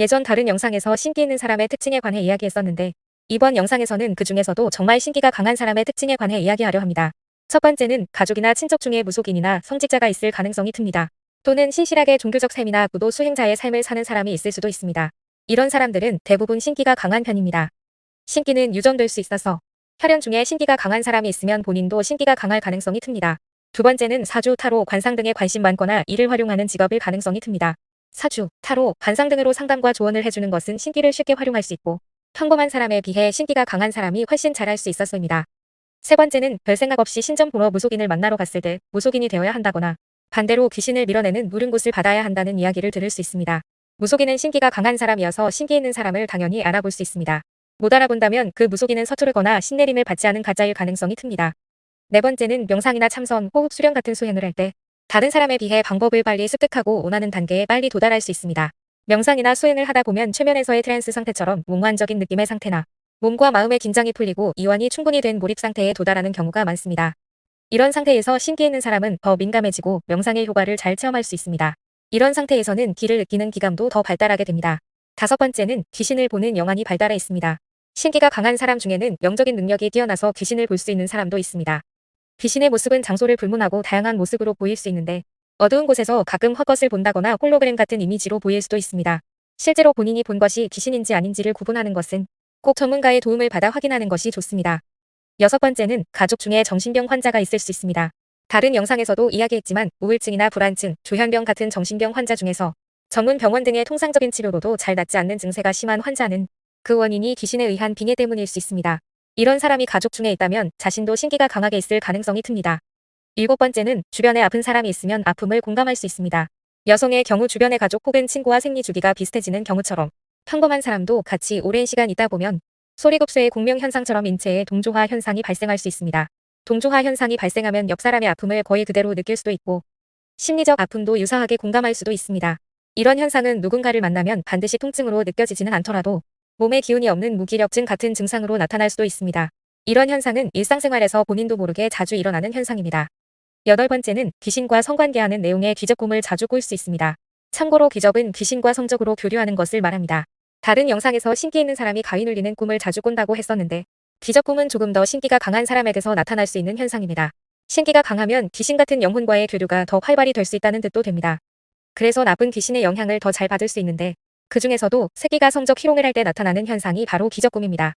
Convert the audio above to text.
예전 다른 영상에서 신기 있는 사람의 특징에 관해 이야기했었는데 이번 영상에서는 그 중에서도 정말 신기가 강한 사람의 특징에 관해 이야기하려 합니다. 첫 번째는 가족이나 친척 중에 무속인이나 성직자가 있을 가능성이 큽니다. 또는 신실하게 종교적 삶이나 구도 수행자의 삶을 사는 사람이 있을 수도 있습니다. 이런 사람들은 대부분 신기가 강한 편입니다. 신기는 유전될 수 있어서 혈연 중에 신기가 강한 사람이 있으면 본인도 신기가 강할 가능성이 큽니다. 두 번째는 사주, 타로, 관상 등에 관심 많거나 이를 활용하는 직업일 가능성이 큽니다. 사주, 타로, 관상 등으로 상담과 조언을 해주는 것은 신기를 쉽게 활용할 수 있고 평범한 사람에 비해 신기가 강한 사람이 훨씬 잘할 수 있었습니다. 세 번째는 별 생각 없이 신점 보러 무속인을 만나러 갔을 때 무속인이 되어야 한다거나 반대로 귀신을 밀어내는 물은 곳을 받아야 한다는 이야기를 들을 수 있습니다. 무속인은 신기가 강한 사람이어서 신기 있는 사람을 당연히 알아볼 수 있습니다. 못 알아본다면 그 무속인은 서투르거나 신내림을 받지 않은 가짜일 가능성이 큽니다. 네 번째는 명상이나 참선, 호흡 수련 같은 수행을 할 때 다른 사람에 비해 방법을 빨리 습득하고 원하는 단계에 빨리 도달할 수 있습니다. 명상이나 수행을 하다 보면 최면에서의 트랜스 상태처럼 몽환적인 느낌의 상태나 몸과 마음의 긴장이 풀리고 이완이 충분히 된 몰입 상태에 도달하는 경우가 많습니다. 이런 상태에서 신기 있는 사람은 더 민감해지고 명상의 효과를 잘 체험할 수 있습니다. 이런 상태에서는 기를 느끼는 기감도 더 발달하게 됩니다. 다섯 번째는 귀신을 보는 영안이 발달해 있습니다. 신기가 강한 사람 중에는 영적인 능력이 뛰어나서 귀신을 볼 수 있는 사람도 있습니다. 귀신의 모습은 장소를 불문하고 다양한 모습으로 보일 수 있는데 어두운 곳에서 가끔 헛것을 본다거나 홀로그램 같은 이미지로 보일 수도 있습니다. 실제로 본인이 본 것이 귀신인지 아닌지를 구분하는 것은 꼭 전문가의 도움을 받아 확인하는 것이 좋습니다. 여섯 번째는 가족 중에 정신병 환자가 있을 수 있습니다. 다른 영상에서도 이야기했지만 우울증이나 불안증, 조현병 같은 정신병 환자 중에서 전문 병원 등의 통상적인 치료로도 잘 낫지 않는 증세가 심한 환자는 그 원인이 귀신에 의한 빙의 때문일 수 있습니다. 이런 사람이 가족 중에 있다면 자신도 신기가 강하게 있을 가능성이 큽니다. 일곱 번째는 주변에 아픈 사람이 있으면 아픔을 공감할 수 있습니다. 여성의 경우 주변의 가족 혹은 친구와 생리 주기가 비슷해지는 경우처럼 평범한 사람도 같이 오랜 시간 있다 보면 소리급수의 공명 현상처럼 인체에 동조화 현상이 발생할 수 있습니다. 동조화 현상이 발생하면 옆 사람의 아픔을 거의 그대로 느낄 수도 있고 심리적 아픔도 유사하게 공감할 수도 있습니다. 이런 현상은 누군가를 만나면 반드시 통증으로 느껴지지는 않더라도 몸에 기운이 없는 무기력증 같은 증상으로 나타날 수도 있습니다. 이런 현상은 일상생활에서 본인도 모르게 자주 일어나는 현상입니다. 여덟 번째는 귀신과 성관계하는 내용의 귀적꿈을 자주 꿀 수 있습니다. 참고로 귀적은 귀신과 성적으로 교류하는 것을 말합니다. 다른 영상에서 신기 있는 사람이 가위 눌리는 꿈을 자주 꾼다고 했었는데 귀적꿈은 조금 더 신기가 강한 사람에게서 나타날 수 있는 현상입니다. 신기가 강하면 귀신 같은 영혼과의 교류가 더 활발히 될 수 있다는 뜻도 됩니다. 그래서 나쁜 귀신의 영향을 더 잘 받을 수 있는데 그 중에서도 새끼가 성적 희롱을 할 때 나타나는 현상이 바로 귀적꿈입니다.